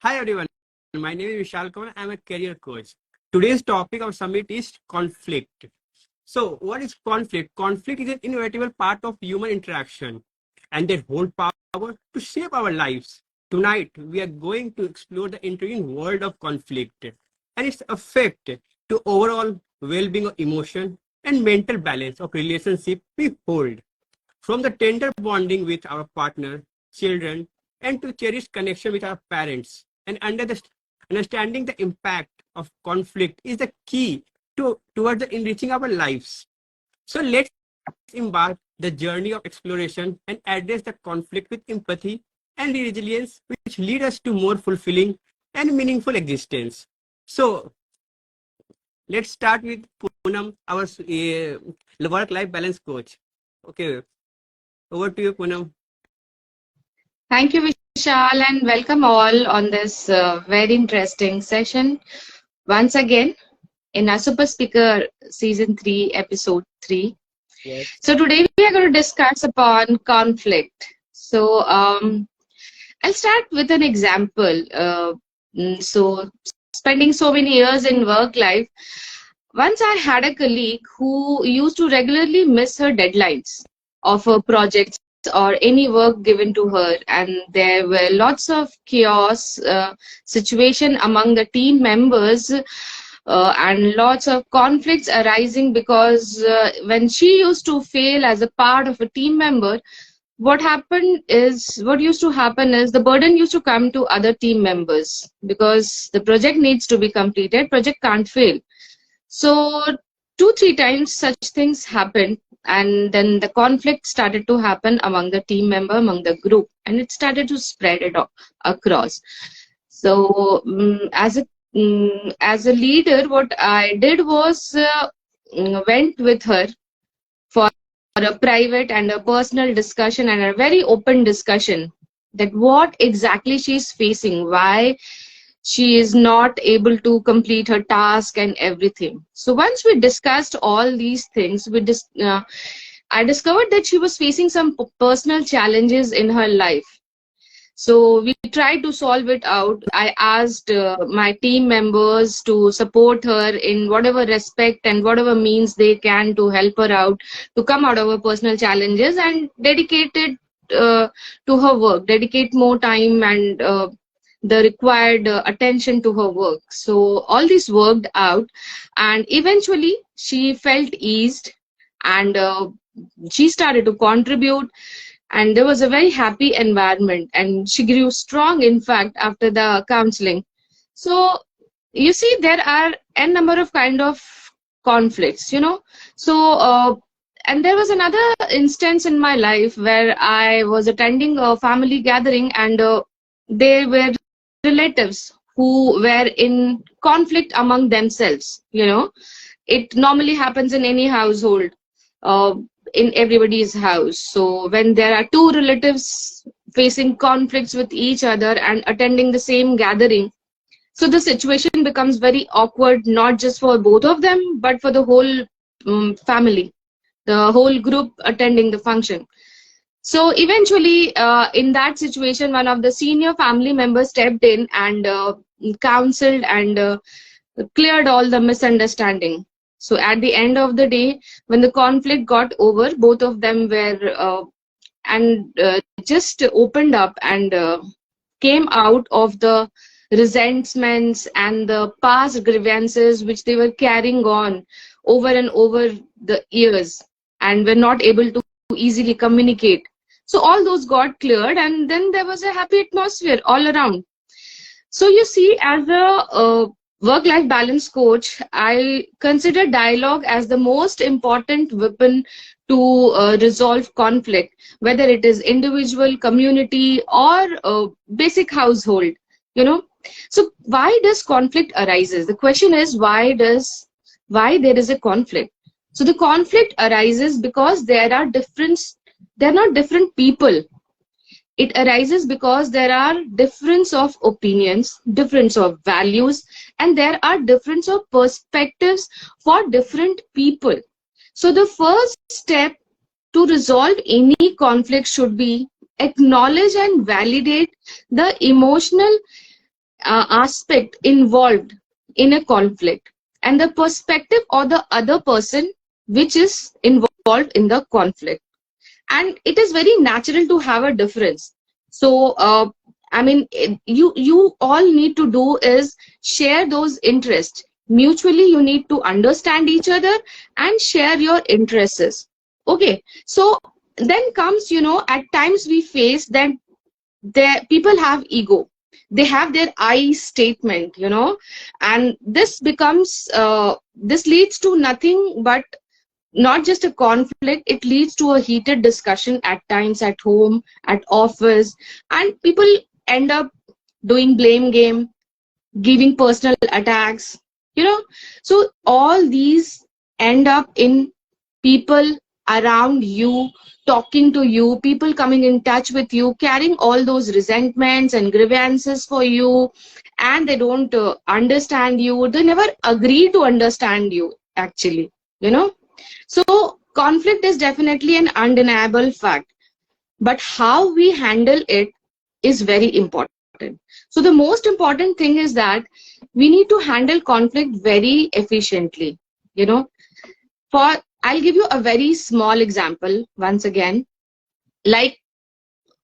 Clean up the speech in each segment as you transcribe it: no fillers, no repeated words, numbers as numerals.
Hi everyone, my name is Vishal Kaur. I'm a career coach. Today's topic of summit is conflict. So, what is conflict? Conflict is an inevitable part of human interaction and they hold power to shape our lives. Tonight, we are going to explore the intriguing world of conflict and its effect to overall well-being of emotion and mental balance of relationship we hold. From the tender bonding with our partner, children, and to cherished connection with our parents, and understanding the impact of conflict is the key towards enriching our lives. So let's embark the journey of exploration and address the conflict with empathy and resilience, which lead us to more fulfilling and meaningful existence. So let's start with Poonam, our work-life balance coach. Okay, over to you, Poonam. Thank you, Vishal, and welcome all on this very interesting session. Once again, in our Super Speaker Season 3, Episode 3. Yes. So today we are going to discuss upon conflict. So I'll start with an example. So spending so many years in work life, once I had a colleague who used to regularly miss her deadlines of her projects or any work given to her, and there were lots of chaos situation among the team members, and lots of conflicts arising because when she used to fail as a part of a team member, what used to happen is the burden used to come to other team members because the project needs to be completed, project can't fail. So 2 3 times such things happened, and then the conflict started to happen among the team member, among the group, and it started to spread it across. So as a leader, what I did was went with her for a private and a personal discussion and a very open discussion that what exactly she's facing, why she is not able to complete her task and everything. So once we discussed all these things, I discovered that she was facing some personal challenges in her life. So we tried to solve it out. I asked my team members to support her in whatever respect and whatever means they can to help her out to come out of her personal challenges and dedicated to her work, dedicate more time and the required attention to her work. So all this worked out, and eventually she felt eased, and she started to contribute, and there was a very happy environment, and she grew strong, in fact, after the counseling. So you see, there are n number of kind of conflicts. So and there was another instance in my life where I was attending a family gathering, and they were relatives who were in conflict among themselves. It normally happens in any household, uh, in everybody's house. So when there are two relatives facing conflicts with each other and attending the same gathering, so the situation becomes very awkward, not just for both of them, but for the whole family, the whole group attending the function. So eventually, in that situation, one of the senior family members stepped in and counseled and cleared all the misunderstanding. So at the end of the day, when the conflict got over, both of them were just opened up and came out of the resentments and the past grievances which they were carrying on over and over the years, and were not able to easily communicate. So all those got cleared, and then there was a happy atmosphere all around. So you see, as a work-life balance coach, I consider dialogue as the most important weapon to resolve conflict, whether it is individual, community, or basic household. You know, so why does conflict arises? The question is, why there is a conflict? So the conflict arises because they're not different people. It arises because there are difference of opinions, difference of values, and there are difference of perspectives for different people. So the first step to resolve any conflict should be acknowledge and validate the emotional aspect involved in a conflict, and the perspective of the other person which is involved in the conflict. And it is very natural to have a difference. So I mean, you all need to do is share those interests mutually. You need to understand each other and share your interests. Okay, so then comes, at times we face that there people have ego, they have their I statement, and this becomes this leads to nothing but not just a conflict. It leads to a heated discussion at times, at home, at office, and people end up doing blame game, giving personal attacks, you know so all these end up in people around you talking to you, people coming in touch with you, carrying all those resentments and grievances for you, and they don't understand you. They never agree to understand you, actually. you know so conflict is definitely an undeniable fact, but how we handle it is very important. So the most important thing is that we need to handle conflict very efficiently. You know, for I'll give you a very small example once again, like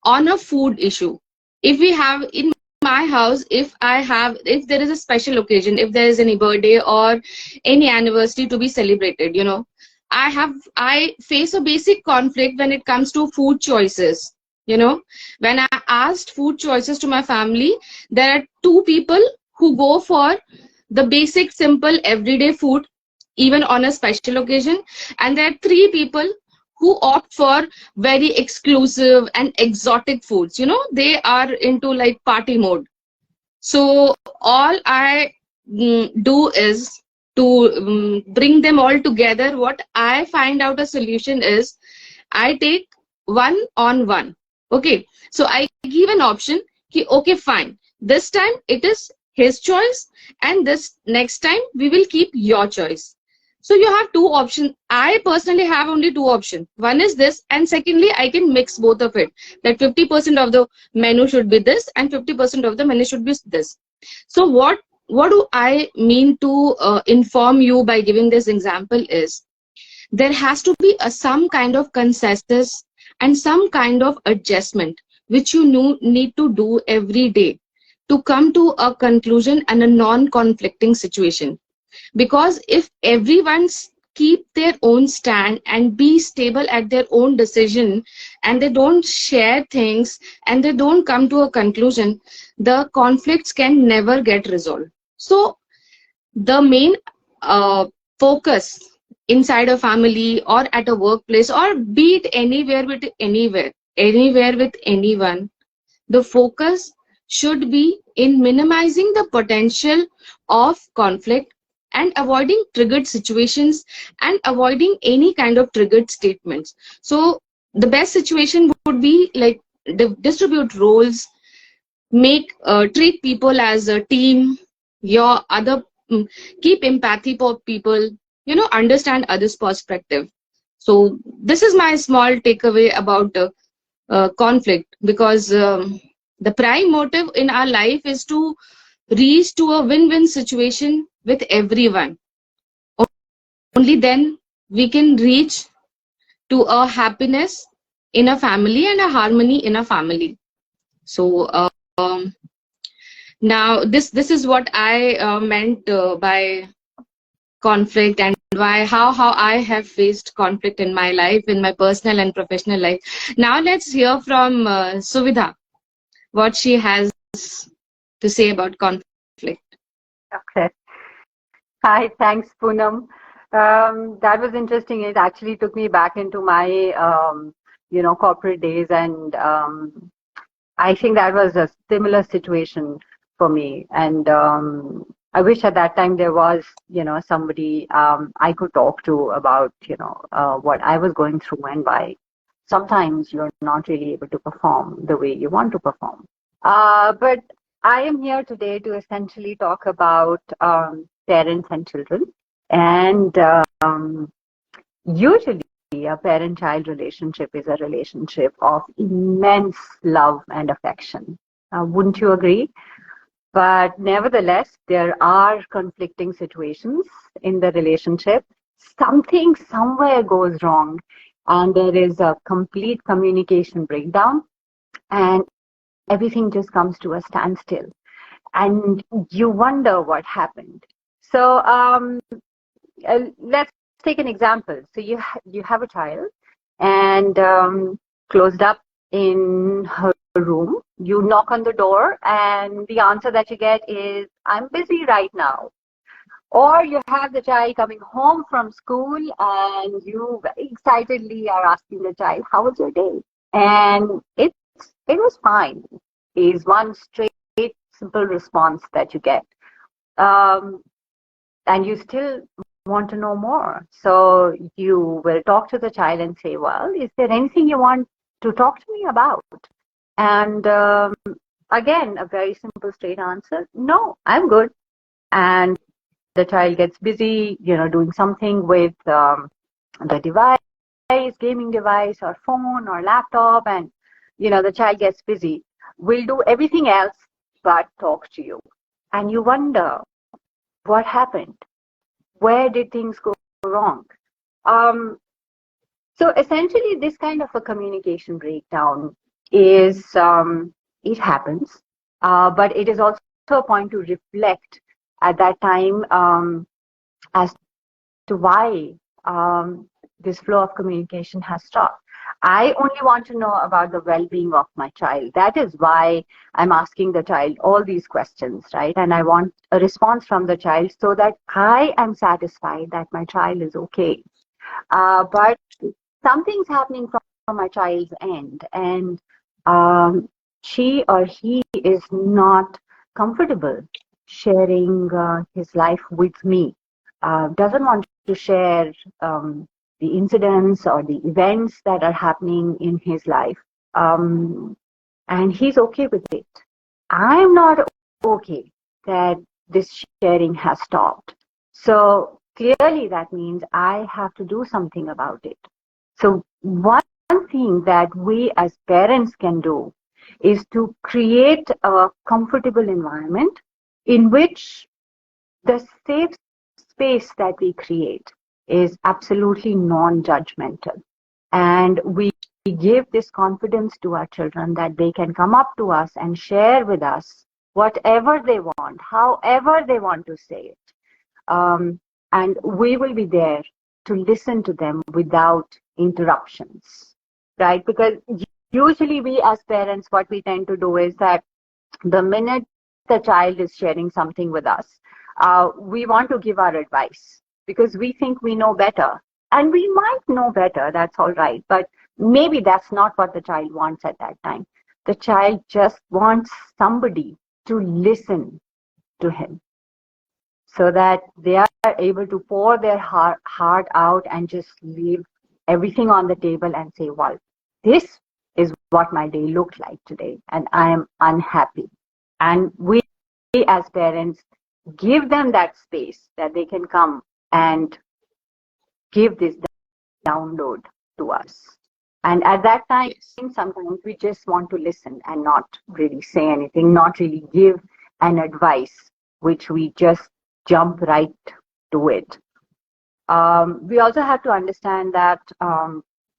on a food issue. If we have in my house, if there is a special occasion, if there is any birthday or any anniversary to be celebrated, I face a basic conflict when it comes to food choices. When I asked food choices to my family, there are two people who go for the basic, simple, everyday food, even on a special occasion, and there are three people who opt for very exclusive and exotic foods. They are into like party mode. So all I do is to bring them all together. What I find out a solution is I take one on one. Okay, so I give an option. Okay, fine. This time it is his choice, and this next time we will keep your choice. So you have two options. I personally have only two options. One is this, and secondly, I can mix both of it. That 50% of the menu should be this, and 50% of the menu should be this. So what do I mean to inform you by giving this example is there has to be some kind of consensus and some kind of adjustment which you need to do every day to come to a conclusion and a non-conflicting situation. Because if everyone keep their own stand and be stable at their own decision, and they don't share things and they don't come to a conclusion, the conflicts can never get resolved. So the main focus inside a family or at a workplace, or be it anywhere with anyone, the focus should be in minimizing the potential of conflict and avoiding triggered situations and avoiding any kind of triggered statements. So the best situation would be like distribute roles, make treat people as a team, your other keep empathy for people, understand others perspective. So this is my small takeaway about conflict, because the prime motive in our life is to reach to a win-win situation with everyone. Only then we can reach to a happiness in a family and a harmony in a family. So now this is what I meant by conflict, and how I have faced conflict in my life, in my personal and professional life. Now let's hear from Suvidha, what she has to say about conflict. Okay. Hi, thanks, Poonam. That was interesting. It actually took me back into my, corporate days, and I think that was a similar situation for me. And I wish at that time there was, somebody I could talk to about, what I was going through and why sometimes you're not really able to perform the way you want to perform. But I am here today to essentially talk about parents and children. And usually a parent-child relationship is a relationship of immense love and affection. Wouldn't you agree? But nevertheless, there are conflicting situations in the relationship. Something somewhere goes wrong, and there is a complete communication breakdown, and everything just comes to a standstill. And you wonder what happened. So let's take an example. So you have a child, and closed up in her room. You knock on the door, and the answer that you get is, "I'm busy right now." Or you have the child coming home from school, and you very excitedly are asking the child, "How was your day?" And it was fine, is one straight, simple response that you get. Um, and you still want to know more. So you will talk to the child and say, "Well, is there anything you want to talk to me about?" And again, a very simple, straight answer: "No, I'm good." And the child gets busy, doing something with the device, gaming device or phone or laptop, and the child gets busy. Will do everything else but talk to you. And you wonder what happened. Where did things go wrong? So essentially, this kind of a communication breakdown is, it happens, but it is also a point to reflect at that time, as to why this flow of communication has stopped. I only want to know about the well-being of my child. That is why I'm asking the child all these questions, right? And I want a response from the child so that I am satisfied that my child is okay. But something's happening from my child's end, and she or he is not comfortable sharing his life with me. Doesn't want to share the incidents or the events that are happening in his life. And he's okay with it. I'm not okay that this sharing has stopped. So clearly that means I have to do something about it. So one thing that we as parents can do is to create a comfortable environment in which the safe space that we create is absolutely non-judgmental. And we give this confidence to our children that they can come up to us and share with us whatever they want, however they want to say it. And we will be there to listen to them without interruptions, right? Because usually we as parents, what we tend to do is that the minute the child is sharing something with us, we want to give our advice because we think we know better. And we might know better, that's all right. But maybe that's not what the child wants at that time. The child just wants somebody to listen to him so that they are able to pour their heart out and just leave everything on the table and say, "Well, this is what my day looked like today, and I am unhappy." And we as parents give them that space that they can come and give this download to us. And at that time, Yes. sometimes we just want to listen and not really say anything, not really give an advice, which we just jump right to it. We also have to understand that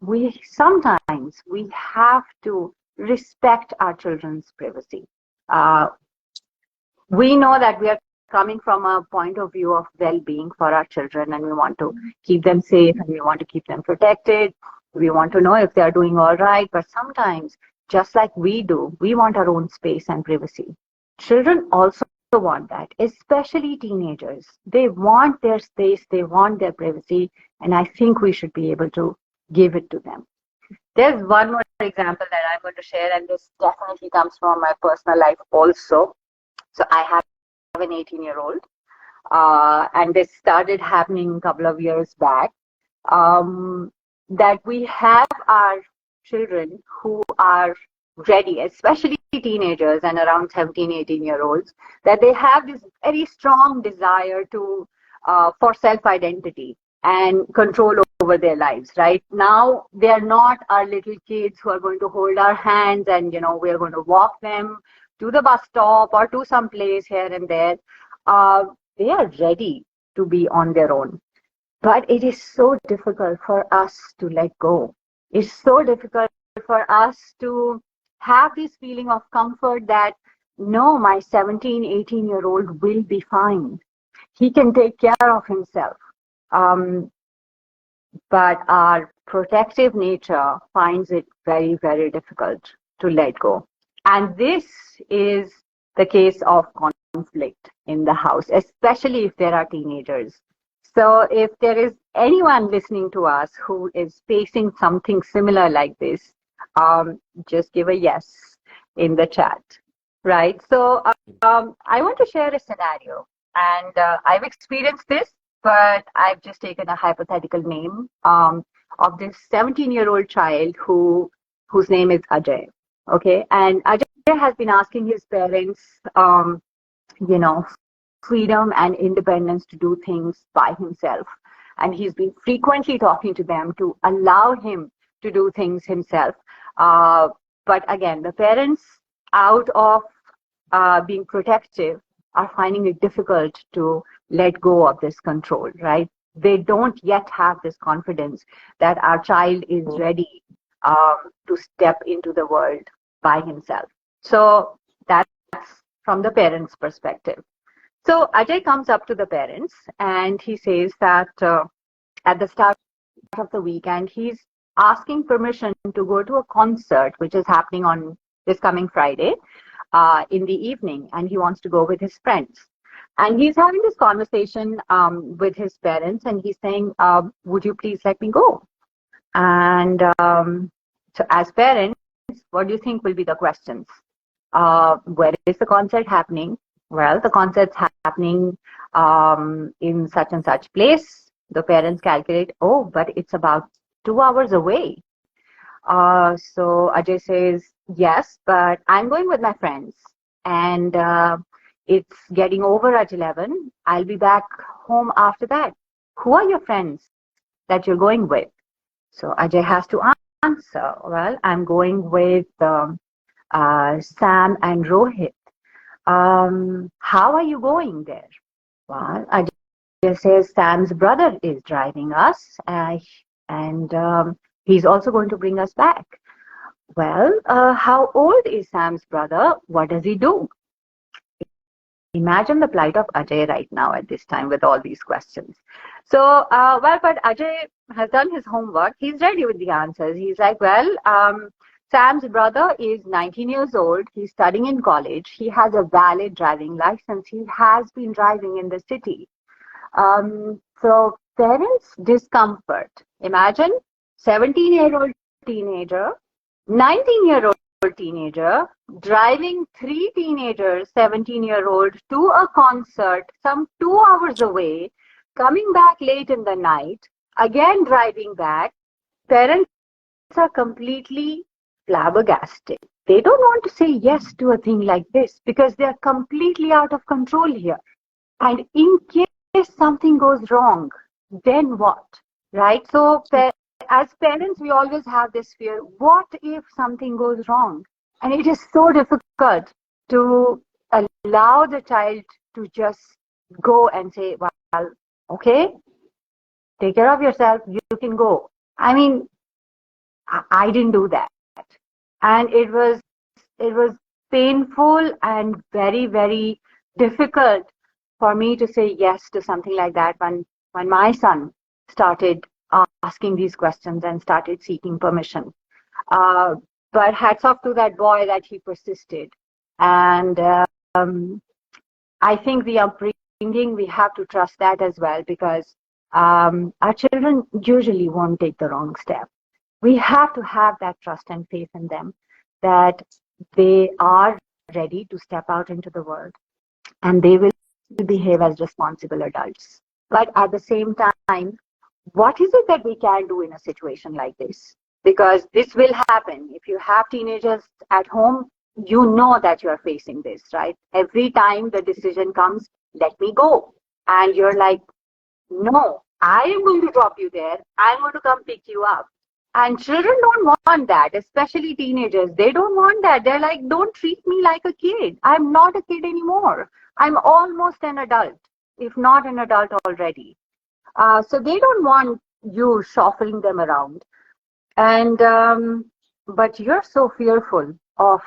we sometimes we have to respect our children's privacy. Uh, we know that we are coming from a point of view of well-being for our children, and we want to keep them safe and we want to keep them protected. We want to know if they are doing all right, but sometimes, just like we do, we want our own space and privacy. Children also want that, especially teenagers. They want their space, they want their privacy, and I think we should be able to give it to them. There's one more example that I'm going to share, and this definitely comes from my personal life also. So I have an 18-year-old, and this started happening a couple of years back, that we have our children who are ready, especially teenagers and around 17, 18-year-olds, that they have this very strong desire to for self-identity and control over their lives. Right now, they are not our little kids who are going to hold our hands and we are going to walk them to the bus stop or to some place here and there, they are ready to be on their own. But it is so difficult for us to let go. It's so difficult for us to have this feeling of comfort that no, my 17, 18-year-old will be fine. He can take care of himself. Um, but our protective nature finds it very, very difficult to let go. And this is the case of conflict in the house, especially if there are teenagers. So if there is anyone listening to us who is facing something similar like this, just give a yes in the chat, right? So I want to share a scenario, and I've experienced this, but I've just taken a hypothetical name of this 17-year-old child whose name is Ajay. Okay, and Ajay has been asking his parents, you know, freedom and independence to do things by himself. And he's been frequently talking to them to allow him to do things himself. But again, the parents, out of being protective, are finding it difficult to let go of this control, right? They don't yet have this confidence that our child is ready to step into the world by himself. So that's from the parents' perspective. So Ajay comes up to the parents and he says that at the start of the weekend, he's asking permission to go to a concert which is happening on this coming Friday in the evening, and he wants to go with his friends. And he's having this conversation with his parents, and he's saying, would you please let me go? And so as parents, what do you think will be the questions? Where is the concert happening? Well, the concert's happening in such and such place. The parents calculate, oh, but it's about 2 hours away. So Ajay says, yes, but I'm going with my friends. And it's getting over at 11. I'll be back home after that. Who are your friends that you're going with? So Ajay has to answer, well, I'm going with Sam and Rohit. How are you going there? Well, Ajay says Sam's brother is driving us, and he's also going to bring us back. Well, how old is Sam's brother? What does he do? Imagine the plight of Ajay right now at this time with all these questions. So, well, but Ajay has done his homework. He's ready with the answers. He's like, well, Sam's brother is 19 years old. He's studying in college. He has a valid driving license. He has been driving in the city. So parents' discomfort. Imagine 17-year-old teenager, 19-year-old teenager, driving 3 teenagers, 17-year-old, to a concert some 2 hours away, coming back late in the night, again driving back. Parents are completely flabbergasted. They don't want to say yes to a thing like this because they are completely out of control here. And in case something goes wrong, then what? Right? So as parents, we always have this fear. What if something goes wrong? And it is so difficult to allow the child to just go and say, well, okay, take care of yourself, you can go. I mean, I didn't do that. And it was painful and very, very difficult for me to say yes to something like that when my son started asking these questions and started seeking permission. But hats off to that boy that he persisted. And I think the upbringing, we have to trust that as well, because our children usually won't take the wrong step. We have to have that trust and faith in them that they are ready to step out into the world and they will behave as responsible adults. But at the same time, what is it that we can do in a situation like this? Because this will happen. If you have teenagers at home, you know that you are facing this, right? Every time the decision comes, let me go. And you're like, no, I am going to drop you there. I'm going to come pick you up. And children don't want that, especially teenagers. They don't want that. They're like, don't treat me like a kid. I'm not a kid anymore. I'm almost an adult, if not an adult already. So they don't want you shuffling them around. And but you're so fearful of,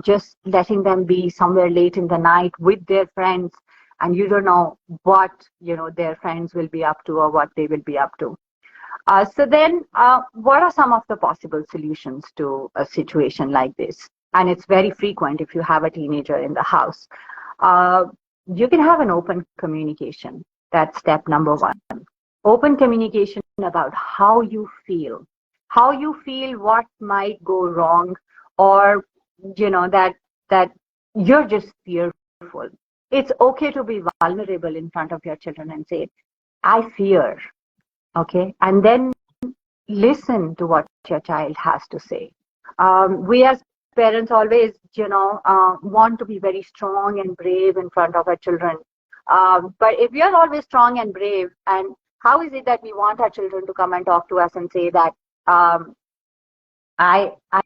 just letting them be somewhere late in the night with their friends, and you don't know what, their friends will be up to or what they will be up to. So then, what are some of the possible solutions to a situation like this? And it's very frequent if you have a teenager in the house. Uh, you can have an open communication. That's step number one. Open communication about how you feel, what might go wrong, or that you're just fearful. It's okay to be vulnerable in front of your children and say, I fear. Okay, and then listen to what your child has to say. We as parents always, want to be very strong and brave in front of our children. But if we are always strong and brave, and how is it that we want our children to come and talk to us and say that I, I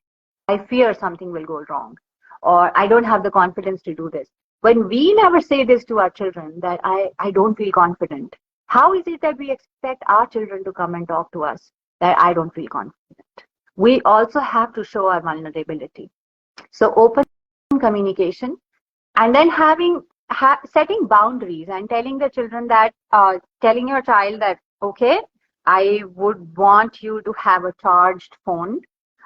I fear something will go wrong, or I don't have the confidence to do this? When we never say this to our children, that I don't feel confident, how is it that we expect our children to come and talk to us that I don't feel confident? We also have to show our vulnerability. So open communication, and then setting boundaries and telling the children that, telling your child that, okay, I would want you to have a charged phone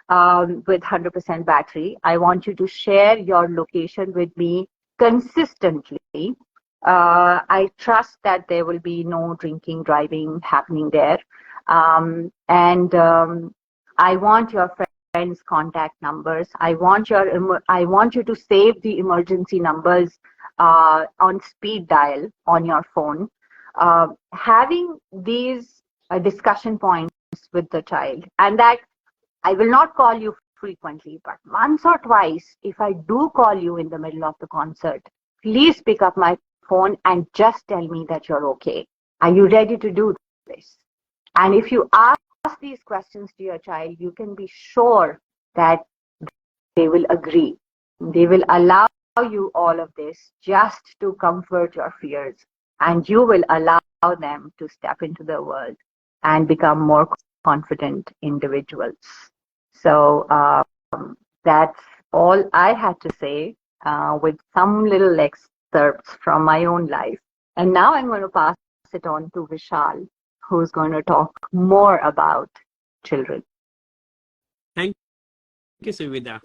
with 100% battery. I want you to share your location with me consistently. I trust that there will be no drinking, driving happening there. And I want your friends' contact numbers. I want you to save the emergency numbers on speed dial on your phone. Having these discussion points with the child, and that I will not call you frequently, but once or twice, if I do call you in the middle of the concert, please pick up my phone and just tell me that you're okay. Are you ready to do this? And if you ask these questions to your child, you can be sure that they will agree. They will allow you all of this just to comfort your fears, and you will allow them to step into the world and become more confident individuals. So that's all I had to say, with some little excerpts from my own life. And now I'm going to pass it on to Vishal, who's going to talk more about children. Thank you, Suvida.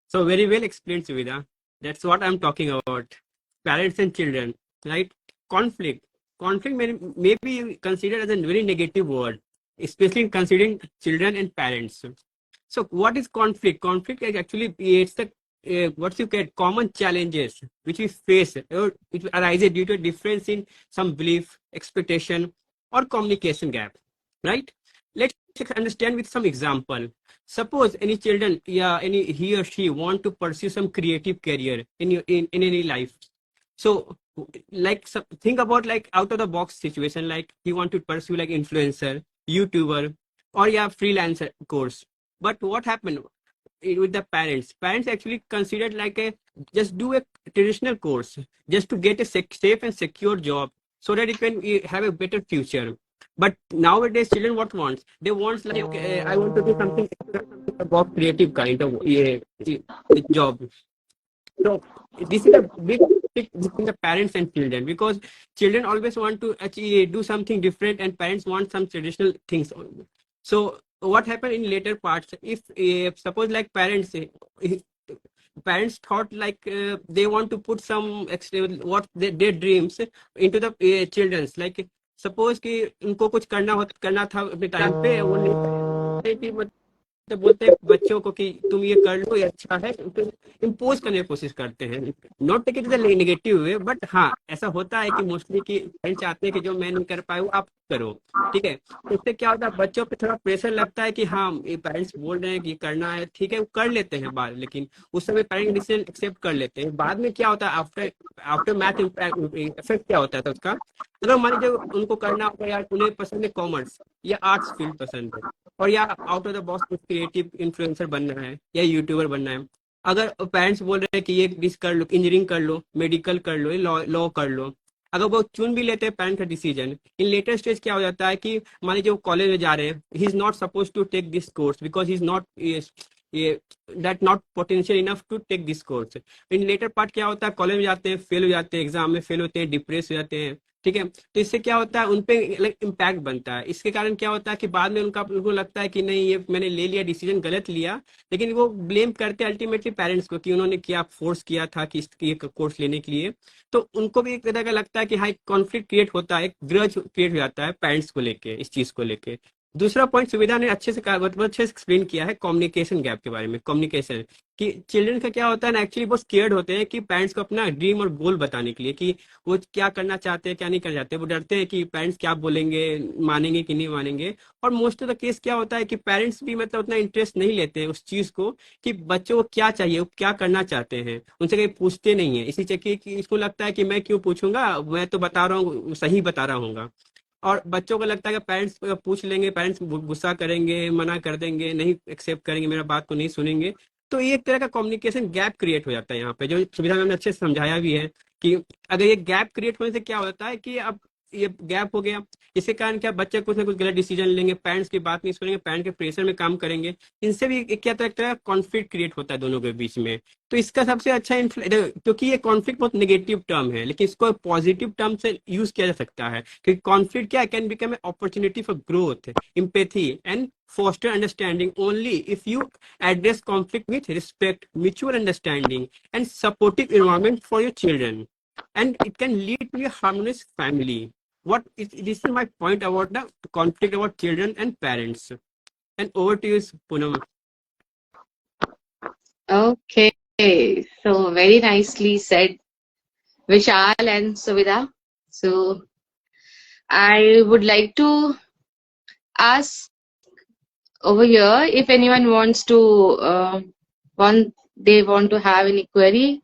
So very well explained, Suvida. That's what I'm talking about. Parents and children, right? Conflict. Conflict may be considered as a very negative word, especially considering children and parents. So what is conflict? Conflict actually creates the what you get common challenges which we face, or which arises due to a difference in some belief, expectation, or communication gap. Right? Let's understand with some example. Suppose any children, any he or she want to pursue some creative career in any life. So like think about like out of the box situation, like you want to pursue like influencer, YouTuber, or freelancer course. But what happened with the parents actually considered like a just do a traditional course just to get a safe and secure job so that you can have a better future. But nowadays children what wants, they want like, I want to do something about creative kind of job. So this is a big conflict between the parents and children, because children always want to actually do something different and parents want some traditional things. So what happened in later parts, if suppose like parents thought like they want to put some what their dreams into the children's, like suppose कि उनको कुछ करना था अपने time पे, वो नहीं, तो बोलते हैं बच्चों को कि तुम ये कर लो, ये अच्छा है, तो इम्पोज करने की कोशिश करते हैं। Not take it is negative way, but हाँ ऐसा होता है कि मोस्टली कि पेरेंट्स चाहते हैं कि जो मैं नहीं कर पाए वो आप करो, ठीक है। तो इससे क्या होता है, बच्चों पे थोड़ा प्रेशर लगता है कि हाँ ये पेरेंट्स बोल रहे हैं कि करना है, ठीक है, वो कर लेते हैं बाद, लेकिन उस समय पेरेंट्स डिसीजन एक्सेप्ट कर लेते हैं। बाद में क्या होता है, आफ्टर मैथ इफेक्ट क्या होता है उसका, अगर मान लीजिए उनको करना होगा, यार उन्हें पसंद है कॉमर्स या आर्ट्स फील्ड पसंद है, और या आउट ऑफ द बॉक्स कुछ क्रिएटिव इन्फ्लुएंसर बनना है या यूट्यूबर बनना है। अगर पेरेंट्स बोल रहे हैं कि ये डिस कर लो, इंजीनियरिंग कर लो, मेडिकल कर लो, लॉ लॉ कर लो, अगर वो चुन भी लेते हैं पेरेंट्स का डिसीजन, इन लेटर स्टेज क्या हो जाता है कि मान लीजिए वो कॉलेज में जा रहे हैं, he is not suppose to take this course because he is not ये that not potential enough to take this course. In later part क्या होता है, कॉलेज में जाते हैं, फेल हो जाते हैं, एग्जाम में फेल होते हैं, डिप्रेस हो जाते हैं, ठीक है। तो इससे क्या होता है, उनपे इम्पैक्ट बनता है। इसके कारण क्या होता है कि बाद में उनको लगता है कि नहीं, ये मैंने ले लिया डिसीजन, गलत लिया, लेकिन वो ब्लेम करते हैं अल्टीमेटली पेरेंट्स को कि उन्होंने क्या फोर्स किया था कि ये कोर्स लेने के लिए। तो उनको भी एक तरह का लगता है कि हाँ, एक कॉन्फ्लिक्ट क्रिएट होता है, एक ग्रज क्रिएट हो जाता है पेरेंट्स को लेके, इस चीज को लेके। दूसरा पॉइंट सुविधा ने अच्छे से बहुत अच्छे से एक्सप्लेन किया है कम्युनिकेशन गैप के बारे में। कम्युनिकेशन कि चिल्ड्रन का क्या होता है ना, एक्चुअली बहुत स्केयर्ड होते हैं कि पेरेंट्स को अपना ड्रीम और गोल बताने के लिए कि वो क्या करना चाहते हैं, क्या नहीं करना चाहते। वो डरते हैं कि पेरेंट्स क्या बोलेंगे, मानेंगे कि नहीं मानेंगे। और मोस्ट ऑफ द केस क्या होता है कि पेरेंट्स भी मतलब उतना इंटरेस्ट नहीं लेते हैं उस चीज को कि बच्चों को क्या चाहिए, वो क्या करना चाहते हैं, उनसे कहीं पूछते नहीं है। इसी चक्कर कि इसको लगता है कि मैं क्यों पूछूंगा, मैं तो बता रहा हूँ, सही बता रहा हूँ। और बच्चों को लगता है कि पेरेंट्स पूछ लेंगे, पेरेंट्स गुस्सा करेंगे, मना कर देंगे, नहीं एक्सेप्ट करेंगे, मेरा बात को नहीं सुनेंगे। तो ये एक तरह का कम्युनिकेशन गैप क्रिएट हो जाता है यहाँ पे, जो सुविधा मैंने अच्छे से समझाया भी है कि अगर ये गैप क्रिएट होने से क्या होता है कि अब ये गैप हो गया, इसके कारण क्या बच्चे कुछ ना कुछ गलत डिसीजन लेंगे, पेरेंट्स की बात नहीं सुनेंगे, पेरेंट्स के प्रेशर में काम करेंगे। इनसे भी एक क्या तरह कॉन्फ्लिक्ट क्रिएट होता है दोनों के बीच में। तो इसका सबसे अच्छा क्योंकि ये कॉन्फ्लिक्ट बहुत नेगेटिव टर्म है, लेकिन इसको पॉजिटिव टर्म से यूज किया जा सकता है। क्योंकि कॉन्फ्लिक्ट क्या can become a opportunity for growth, empathy and foster understanding only if you address conflict with respect, mutual understanding, and supportive environment for your children. And it can lead to a harmonious family. This is my point about the conflict about children and parents. And over to you, Poonam. Okay, so very nicely said, Vishal and Suvidha. So I would like to ask over here if anyone wants to they want to have any query.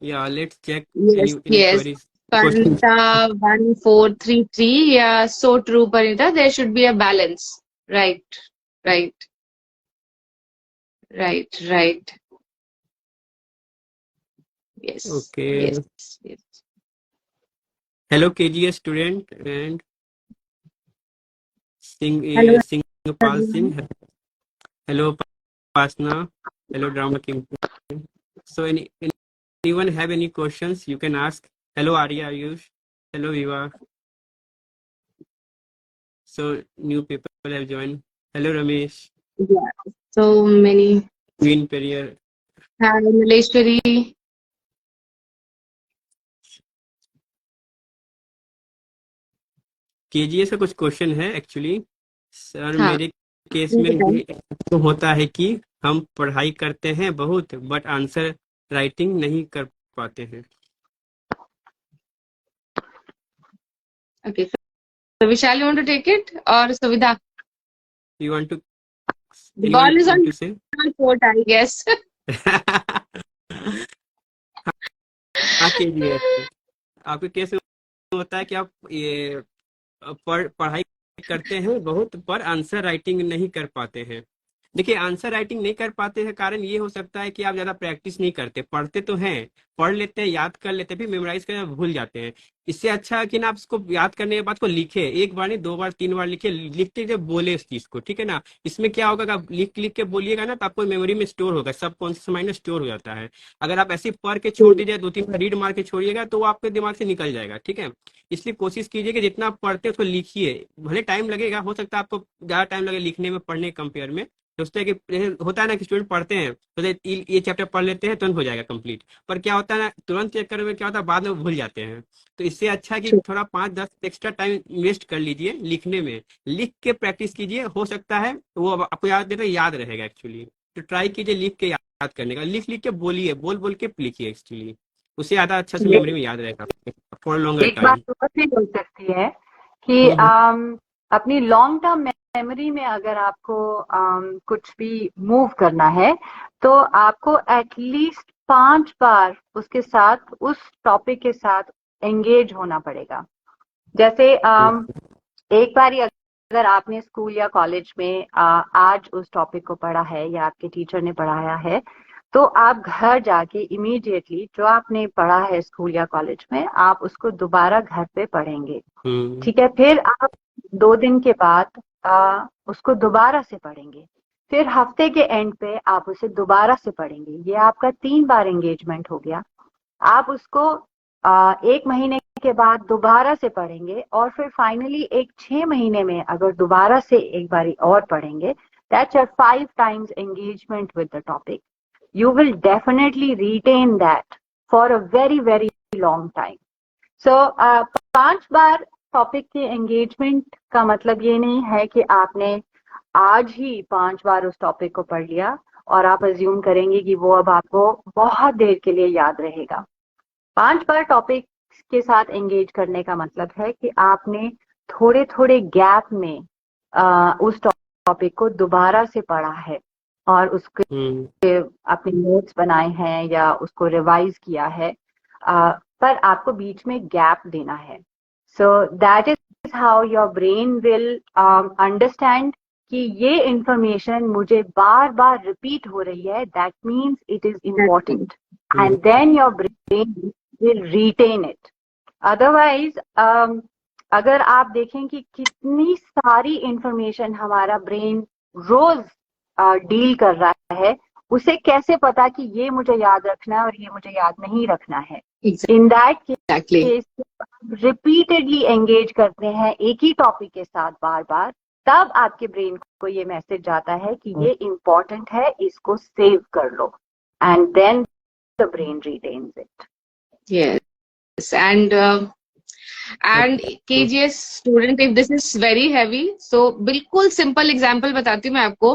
Yeah, let's check Yes, any yes. queries, questions. Panita 1433. Yeah, so true, Panita. There should be a balance. Right, right, right. Yes, Okay. yes, yes. Hello, KGS student and Hello, Singapal everyone. Singh. Hello, Pasna. Hello, Drama King. So, anyone have any questions? You can ask. Hello, Arya Ayush. Hello, Viva. So, new people have joined. Hello, Ramesh. Yeah, so many. Queen Perrier. Hi, Maleshwari. KGS का कुछ question है actually. Sir हाँ, मेरे case ये में बताइए। तो होता है कि हम पढ़ाई करते हैं बहुत, बट आंसर राइटिंग नहीं कर पाते हैं। Okay, so Vishal, you want to take it or Suvidha? You want to The anyone ball is want on to say? your court, I guess. हाँ, केजीएस आपके केस में होता है कि आप ये पढ़ाई करते हैं बहुत, पर आंसर राइटिंग नहीं कर पाते हैं। देखिए, आंसर राइटिंग नहीं कर पाते हैं कारण ये हो सकता है कि आप ज्यादा प्रैक्टिस नहीं करते। पढ़ते तो हैं, पढ़ लेते हैं, याद कर लेते हैं, फिर मेमोराइज करना भूल जाते हैं। इससे अच्छा है कि ना आप उसको याद करने के बाद को लिखे, एक बार नहीं, दो बार, तीन बार लिखे, लिखते जब बोले उस चीज को, ठीक है ना। इसमें क्या होगा कि आप लिख लिख के बोलिएगा ना, तो आपको मेमोरी में स्टोर होगा, सबकॉन्शियस माइंड में स्टोर हो जाता है। अगर आप ऐसे ही पढ़ के छोड़ दीजिए, दो तीन बार रीड मार के छोड़िएगा, तो वो आपके दिमाग से निकल जाएगा, ठीक है। इसलिए कोशिश कीजिए कि जितना आप पढ़ते हैं उसको लिखिए। भले टाइम लगेगा, हो सकता है आपको ज्यादा टाइम लगे लिखने में, पढ़ने कंपेयर में। सोचते हैं कि होता है ना कि स्टूडेंट पढ़ते हैं तो ये चैप्टर पढ़ लेते हैं, तुरंत हो जाएगा कंप्लीट। पर क्या होता है ना, तुरंत चेक करने में क्या होता है, बाद में भूल जाते हैं। तो इससे अच्छा है कि थोड़ा 5-10 एक्स्ट्रा टाइम इन्वेस्ट कर लीजिए लिखने में, लिख के प्रैक्टिस कीजिए। हो सकता है वो आपको याद रहेगा एक्चुअली। तो ट्राई कीजिए लिख के याद करने का, लिख लिख के बोलिए, बोल बोल के लिखिए एक्चुअली, उससे ज्यादा अच्छा से मेमोरी में याद रहेगा फॉर लॉन्गर एक बात टाइम। और भी हो सकती है कि अपनी लॉन्ग टर्म मेमोरी में अगर आपको कुछ भी मूव करना है, तो आपको एटलीस्ट 5 बार उसके साथ, उस टॉपिक के साथ एंगेज होना पड़ेगा। जैसे एक बार अगर आपने स्कूल या कॉलेज में आज उस टॉपिक को पढ़ा है या आपके टीचर ने पढ़ाया है, तो आप घर जाके इमीडिएटली जो आपने पढ़ा है स्कूल या कॉलेज में, आप उसको दोबारा घर पे पढ़ेंगे। ठीक है, फिर आप 2 दिन के बाद उसको दोबारा से पढ़ेंगे, फिर हफ्ते के एंड पे आप उसे दोबारा से पढ़ेंगे। ये आपका 3 बार एंगेजमेंट हो गया। आप उसको 1 महीने के बाद दोबारा से पढ़ेंगे और फिर फाइनली एक 6 महीने में अगर दोबारा से एक बारी और पढ़ेंगे, that's your 5 times engagement with the topic. You will definitely retain that for a very very long time. So 5 bar topic के एंगेजमेंट का मतलब ये नहीं है कि आपने आज ही 5 बार उस टॉपिक को पढ़ लिया और आप अज्यूम करेंगे कि वो अब आपको बहुत देर के लिए याद रहेगा। 5 बार टॉपिक के साथ एंगेज करने का मतलब है कि आपने थोड़े थोड़े गैप में उस टॉपिक को दोबारा से पढ़ा है और उसके अपने नोट्स बनाए हैं या उसको रिवाइज किया है, पर आपको बीच में गैप देना है। So that is how your brain will understand कि ये इंफॉर्मेशन मुझे बार बार रिपीट हो रही है, that means it is important, and then your brain will retain it. Otherwise, अगर आप देखें कि कितनी सारी इंफॉर्मेशन हमारा ब्रेन रोज डील कर रहा है, उसे कैसे पता कि ये मुझे याद रखना है और ये मुझे याद नहीं रखना है। In that case repeatedly engage करते हैं एक ही टॉपिक के साथ बार बार, तब आपके ब्रेन को ये मैसेज जाता है कि ये इम्पोर्टेंट है, इसको सेव कर लो, and then the brain retains it. Yes, and KGS student, if this is very heavy, so बिल्कुल simple example बताती हूँ मैं आपको।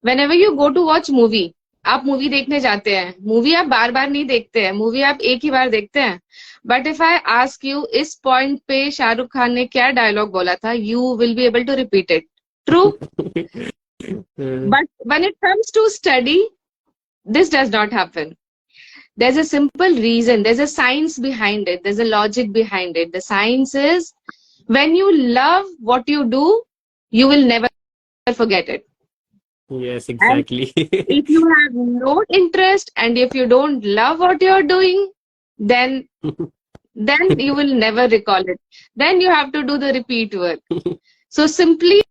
Whenever you go to watch movie, आप मूवी देखने जाते हैं, मूवी आप बार बार नहीं देखते हैं, मूवी आप एक ही बार देखते हैं। But if I ask you इस पॉइंट पे शाहरुख खान ने क्या डायलॉग बोला था, you will be able to repeat it. True? But when it comes to study, this does not happen. There's a simple reason, there's a science behind it, there's a logic behind it. The science is, when you love what you do, you will never forget it. Yes, exactly. If you have no interest and if you don't love what you're doing, then you will never recall it. Then you have to do the repeat work. So simply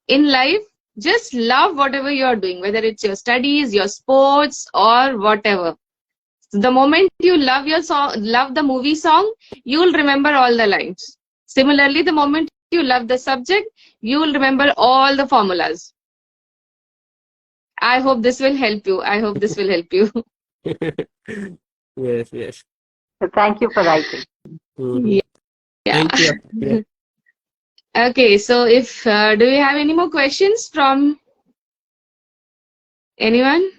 in life, just love whatever you're doing, whether it's your studies, your sports, or whatever. The moment you love your song, love the movie song, you will remember all the lines. Similarly, the moment you love the subject, you will remember all the formulas. I hope this will help you. I hope this will help you. Yes, yes. So thank you for writing. Yeah. Thank you. Yeah. Okay, so if do we have any more questions from anyone?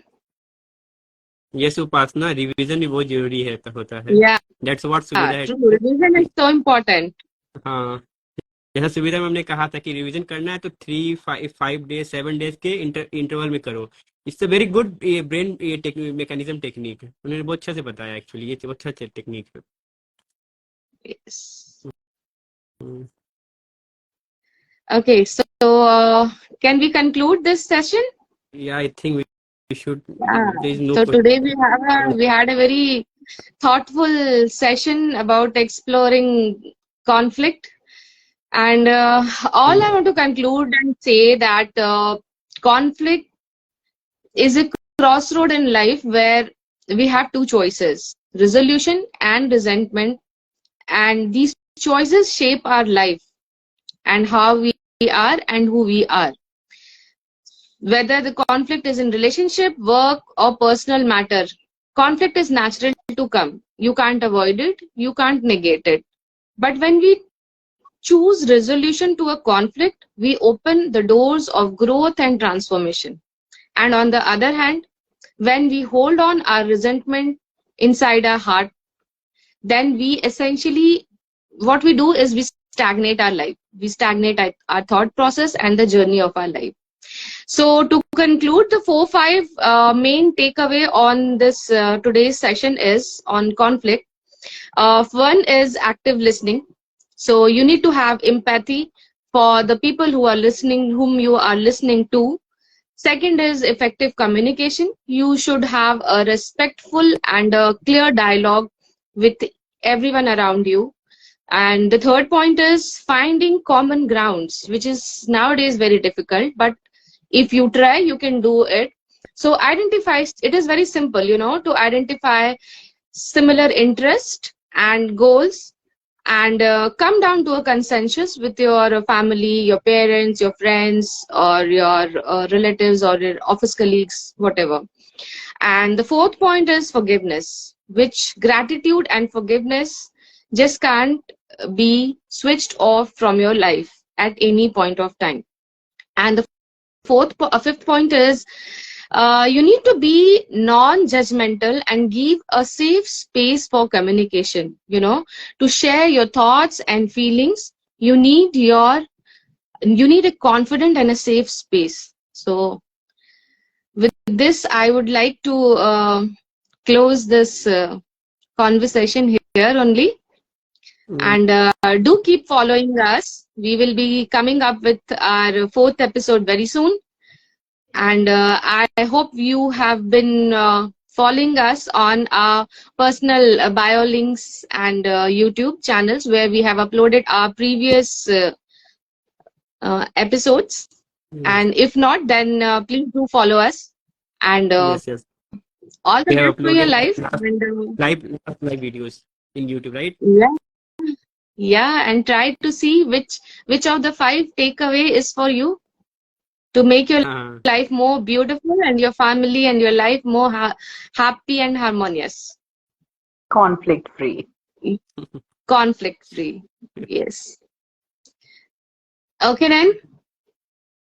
Yes, Upasana, revision भी बहुत जरूरी है होता है। Yeah. That's what सुविधा है। True. Revision is so important. हाँ, जैसा सुविधा में हमने कहा था कि रिवीजन करना है तो 3-5 डेज 7 डेज के इंटरवल में करो। It's a very good brain mechanism technique. उन्होंने बहुत अच्छा से बताया, एक्चुअली ये बहुत अच्छा टेक्निक है। Yes. Okay, so can we conclude this session? Yeah, I think we should. Yeah. There is no So question. today we had a very thoughtful session about exploring conflict, and all I want to conclude and say that conflict is a crossroad in life where we have two choices: resolution and resentment, and these choices shape our life and how we are and who we are. Whether the conflict is in relationship, work, or personal matter, conflict is natural to come. You can't avoid it, you can't negate it. But when we choose resolution to a conflict, we open the doors of growth and transformation. And on the other hand, when we hold on our resentment inside our heart, then we essentially, what we do is we stagnate our life. We stagnate our thought process and the journey of our life. So to conclude, the 4-5 main takeaway on this today's session is on conflict. One is active listening. So you need to have empathy for the people who are listening, whom you are listening to. Second is effective communication. You should have a respectful and a clear dialogue with everyone around you. And the third point is finding common grounds, which is nowadays very difficult, but if you try, you can do it. So identify, it is very simple, to identify similar interest and goals, and come down to a consensus with your family, your parents, your friends, or your relatives, or your office colleagues, whatever. And the fourth point is forgiveness, which gratitude and forgiveness just can't be switched off from your life at any point of time. And the fifth point is you need to be non-judgmental and give a safe space for communication, to share your thoughts and feelings. You need a confident and a safe space. So with this, I would like to close this conversation here only. And do keep following us. We will be coming up with our 4th episode very soon. And I hope you have been following us on our personal bio links and YouTube channels, where we have uploaded our previous episodes. And if not, then please do follow us. And Yes. all the We have best for your uploaded life. And, live videos in YouTube, right? yeah, and try to see which of the 5 takeaway is for you, to make your life more beautiful and your family and your life more happy and harmonious. Conflict free. Conflict free. Yes. Okay then.